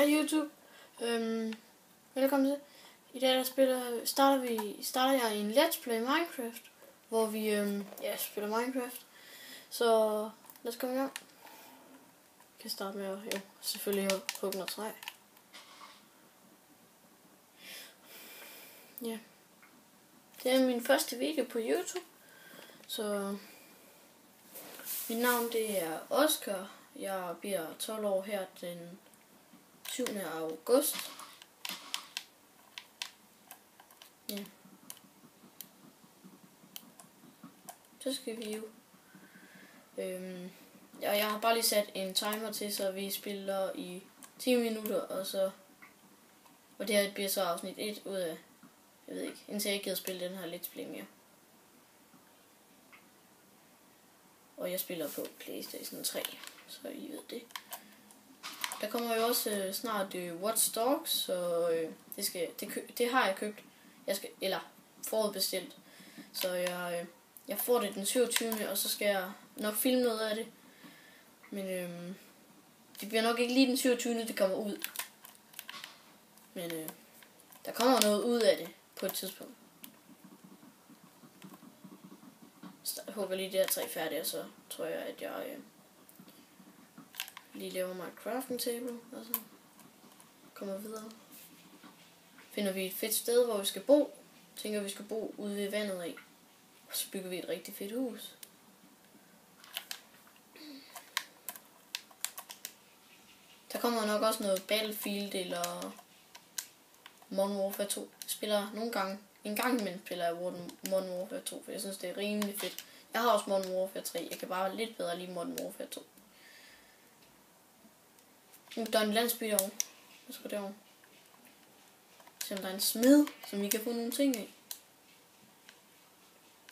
Hej YouTube. Velkommen til. I dag starter jeg en Let's Play Minecraft, hvor vi spiller Minecraft. Så lad os komme i gang. Jeg kan starte med at selvfølgelig hugge noget træ. Ja. Det er min første video på YouTube. Så mit navn det er Oscar. Jeg bliver 12 år her den 7. august. Ja. Så skal vi jo. Jeg har bare lige sat en timer til, så vi spiller i 10 minutter, og det her bliver så afsnit 1 ud af, jeg ved ikke, indtil jeg ikke gider spille den her Let's Play mere. Og jeg spiller på PlayStation 3, så I ved det. Der kommer jo også snart Watch Dogs, så det har jeg købt. Eller forudbestilt. Så jeg får det den 27. og så skal jeg nok filme noget af det. Men det bliver nok ikke lige den 27. det kommer ud. Men der kommer noget ud af det på et tidspunkt. Så jeg håber lige det her træ færdigt, og så tror jeg at jeg lige laver mig et crafting table, og så kommer videre. Finder vi et fedt sted, hvor vi skal bo. Tænker vi skal bo ude ved vandet af. Og så bygger vi et rigtig fedt hus. Der kommer nok også noget Battlefield eller Modern Warfare 2. Jeg spiller en gang imellem spiller jeg Modern Warfare 2, for jeg synes det er rimelig fedt. Jeg har også Modern Warfare 3. Jeg kan bare lidt bedre lide Modern Warfare 2. Der er en landsby derovre. Hvad skal derovre? Se om der er en smed, som vi kan få nogle ting af.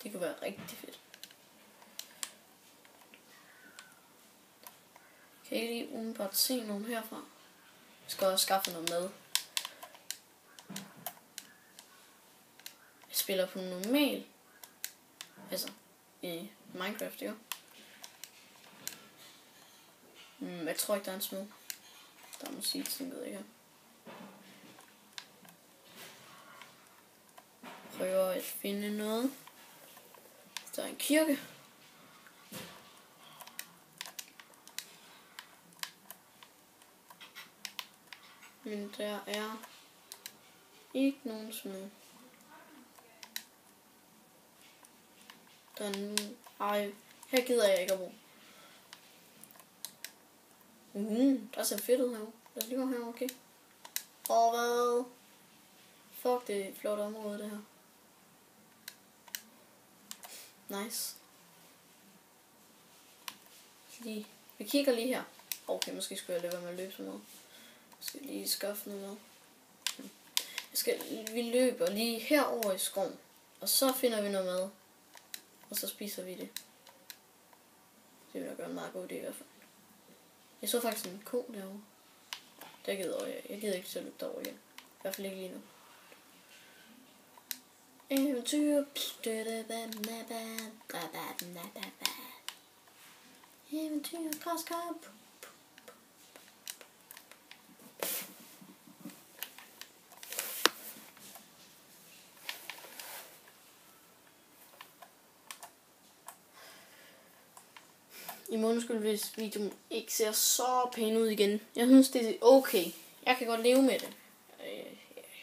Det kunne være rigtig fedt. Kan I lige umiddelbart se nogen herfra? Jeg skal også skaffe noget mad. Jeg spiller på normal. Altså, i Minecraft, jo. Jeg tror ikke, der er en smed. Der er musik, sådan ved jeg ikke. Prøver at finde noget. Der er en kirke. Men der er ikke nogen smed. Der er en... her gider jeg ikke at bo. Der ser fedt ud herovre. Lad os lige gå herovre, okay? Hvad? Fuck, det er et flot område, det her. Nice. Vi kigger lige her. Okay, måske skulle jeg lade være med at løbe sådan noget. Jeg skal lige skaffe noget. Vi løber lige herover i skoven. Og så finder vi noget mad. Og så spiser vi det. Det vil da gøre en meget god idé i hvert fald. Jeg så faktisk en ko derovre. Jeg gider ikke til at løbe derover igen. I hvert fald ikke lige nu. Eventyr. Eventyr. Græskop. I må undskylde, hvis videoen ikke ser så pæn ud igen. Jeg synes, det er okay. Jeg kan godt leve med det.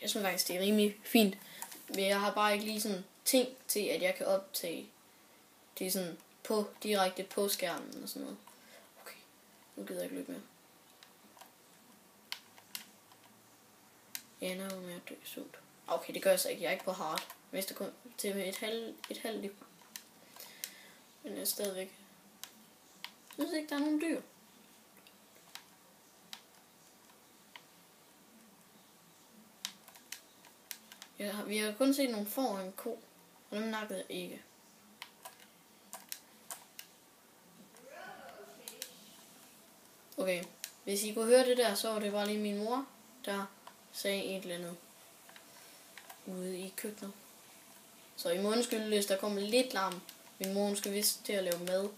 Jeg synes faktisk, det er rimelig fint. Men jeg har bare ikke lige sådan ting til, at jeg kan optage det sådan direkte på skærmen og sådan noget. Okay, nu gider jeg ikke løbe mere. Jeg ender jo med at dø sult. Okay, det gør jeg så ikke. Jeg er ikke på hard. Hvis det kun til et halvt liv. Men jeg er stadigvæk. Jeg synes ikke, der er nogen dyr. Vi har kun set nogle får og en ko, og dem nakkede jeg ikke. Okay, hvis I kunne høre det der, så var det bare lige min mor, der sagde et eller andet ude i køkkenet. Så I må undskylde, hvis der kommer lidt larm. Min mor skal vist til at lave mad,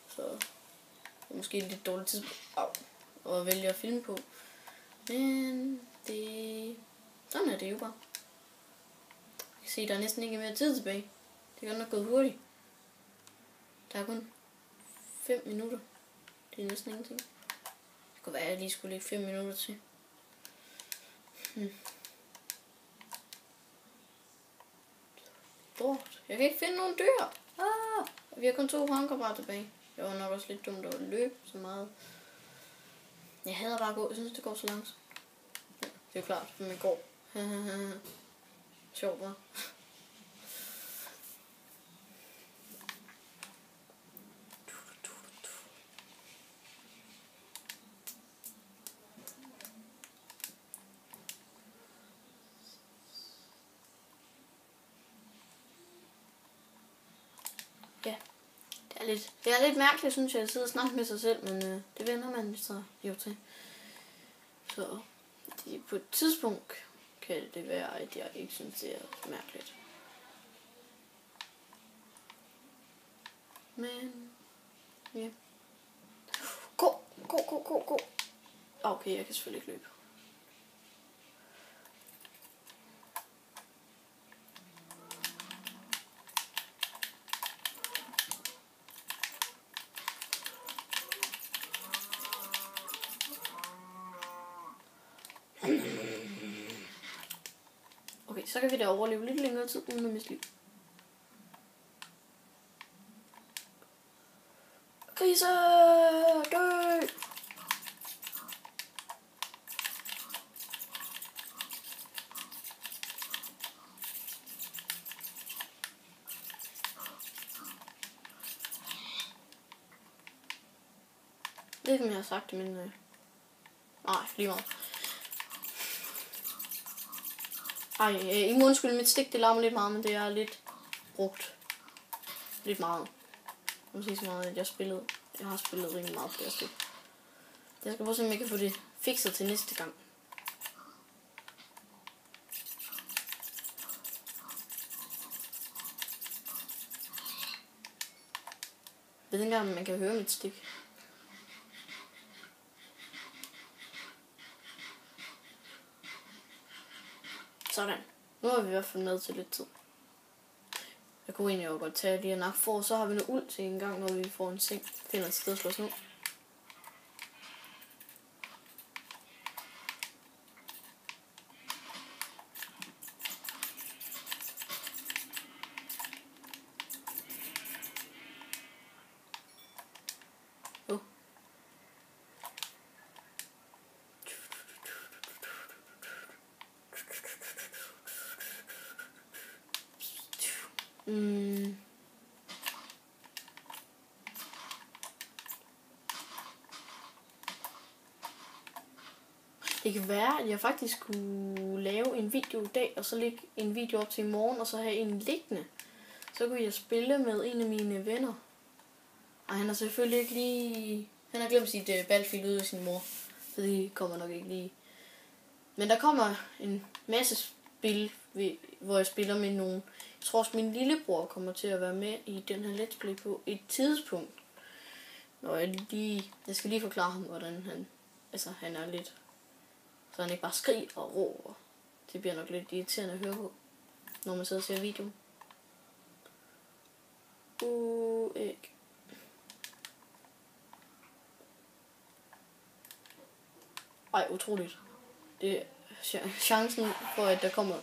så det er måske et lidt dårligt tidspunkt at vælge at filme på. Men det... Sådan er det jo bare. Jeg kan se, der er næsten ikke mere tid tilbage. Det er godt nok gået hurtigt. Der er kun 5 minutter. Det er næsten ingenting. Det kunne være, at jeg lige skulle lægge 5 minutter til. Bort. Jeg kan ikke finde nogen dyr. Vi har kun 2 håndkammerater tilbage. Det var nok også lidt dumt at løbe så meget. Jeg hader bare at gå. Jeg synes, det går så langsomt. Ja, det er jo klart, at man går. Sjovt, hva'? Ja, det er lidt mærkeligt, synes jeg, at sidde og snakke med sig selv, men det vender man så jo til. Så på et tidspunkt kan det være, at jeg ikke synes, det er mærkeligt. Men, ja. Gå! Okay, jeg kan selvfølgelig ikke løbe. Okay, så kan vi da overleve lidt længere tid uden at miste liv. Grise! Dø! Det er ikke, om jeg har sagt det, men... Nej, lige meget. I må undskylde, mit stik det larmer lidt meget, men det er lidt brugt. Lidt meget. Jeg må sige så meget, at jeg har spillet rimelig meget på det her stik. Jeg skal prøve at se, om jeg kan få det fikset til næste gang. Jeg ved ikke engang, om man kan høre mit stik. Sådan. Nu har vi i hvert fald med til lidt tid. Jeg kunne egentlig jo godt tage lige en nak for, så har vi noget uld til en gang, når vi får en seng. Finder et sted at slå os ned. Det kan være, at jeg faktisk kunne lave en video i dag, og så lægge en video op til i morgen, og så have en liggende. Så kunne jeg spille med en af mine venner. Og han har selvfølgelig ikke lige... Han har glemt sit balfil ud af sin mor, så det kommer nok ikke lige. Men der kommer en masse spil, hvor jeg spiller med nogen. Jeg tror også, min lillebror kommer til at være med i den her let's play på et tidspunkt. Når jeg skal lige forklare ham, hvordan han er lidt... Så han ikke bare skriger og råber. Det bliver nok lidt irriterende at høre på, når man sidder og ser videoen. Æg. Ej, utroligt. Det er chancen for, at der kommer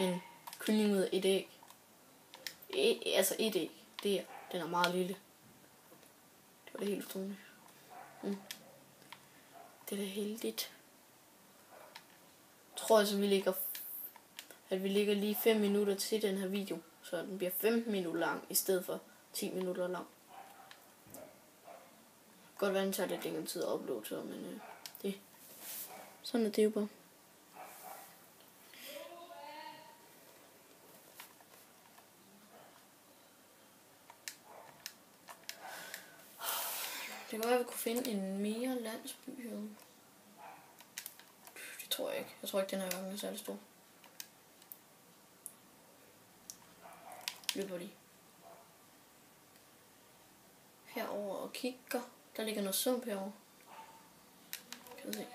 en kylling ud af et æg. Altså et æg. Den er meget lille. Det var det helt utroligt. Det er da heldigt. Jeg tror altså, at vi ligger lige 5 minutter til den her video, så den bliver 15 minutter lang i stedet for 10 minutter lang. Godt være, den tager lidt længere tid at uploade til, men sådan er det jo bare. Det kan være, at vi kunne finde en mere landsby her. Det tror jeg ikke. Jeg tror ikke, den her gang er særlig stor. Løber lige herover og kigger. Der ligger noget sump herovre. Kan du se?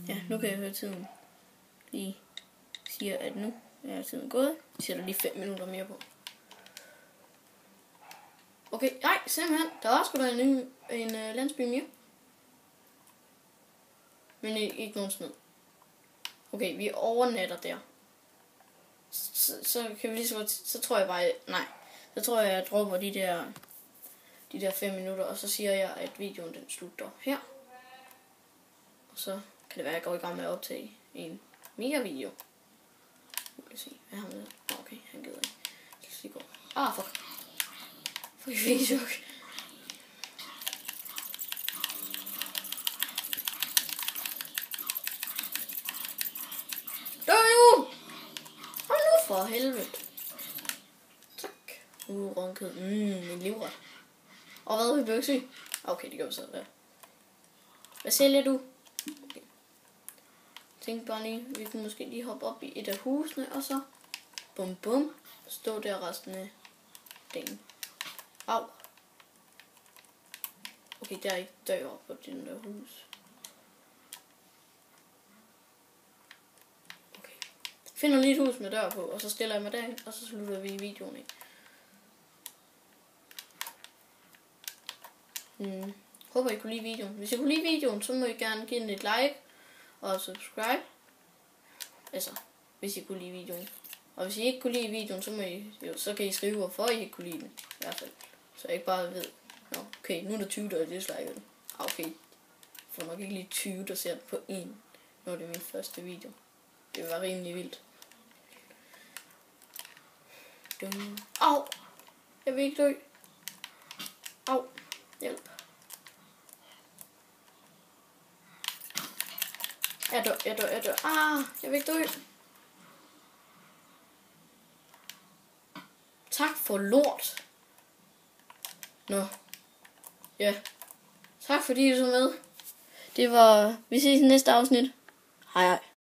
Ja, nu kan jeg høre tiden. Lige siger, at nu er tiden gået. Jeg sætter lige 5 minutter mere på. Okay, nej, simpelthen. Der var sgu da en landsby mere. Men ikke nogen smid. Okay, vi overnatter der. Så kan vi lige så tror jeg bare, nej. Så tror jeg dropper de der 5 minutter, og så siger jeg, at videoen den slutter her. Og så kan det være, at jeg går i gang med at optage en mere video. Nu kan jeg se, hvad har han med? Okay, han gider ikke. Lad os lige gå. Fuck. Fuck, jeg fik chok. Hold nu for helvede. Tak. Runket. En livret. Og hvad vi bøger syg? Okay, det gør vi så der. Hvad sælger du? Okay. Tænk bare lige, vi kunne måske lige hoppe op i et af husene, og så bum bum, stå der resten af dagen. Au. Okay, der er ikke dør på den der hus. Okay. Finder lige et hus med dør på, og så stiller jeg mig derind, og så slutter vi videoen af. Håber I kunne lide videoen. Hvis I kunne lide videoen, så må I gerne give den et like og subscribe. Altså, hvis I kunne lide videoen. Og hvis I ikke kunne lide videoen, så kan I skrive, hvorfor I ikke kunne lide den. I hvert fald. Så jeg ikke bare ved, okay, nu er der 20, der disliker den. Okay, for nok ikke lige 20, der ser den på en, når det er min første video. Det var rimelig vildt. Au! Jeg vil ikke dø. Au! Hjælp. Jeg dør. Jeg vil ikke dø. Tak for lort. Nå. Ja. Tak fordi I så med. Vi ses i næste afsnit. Hej hej.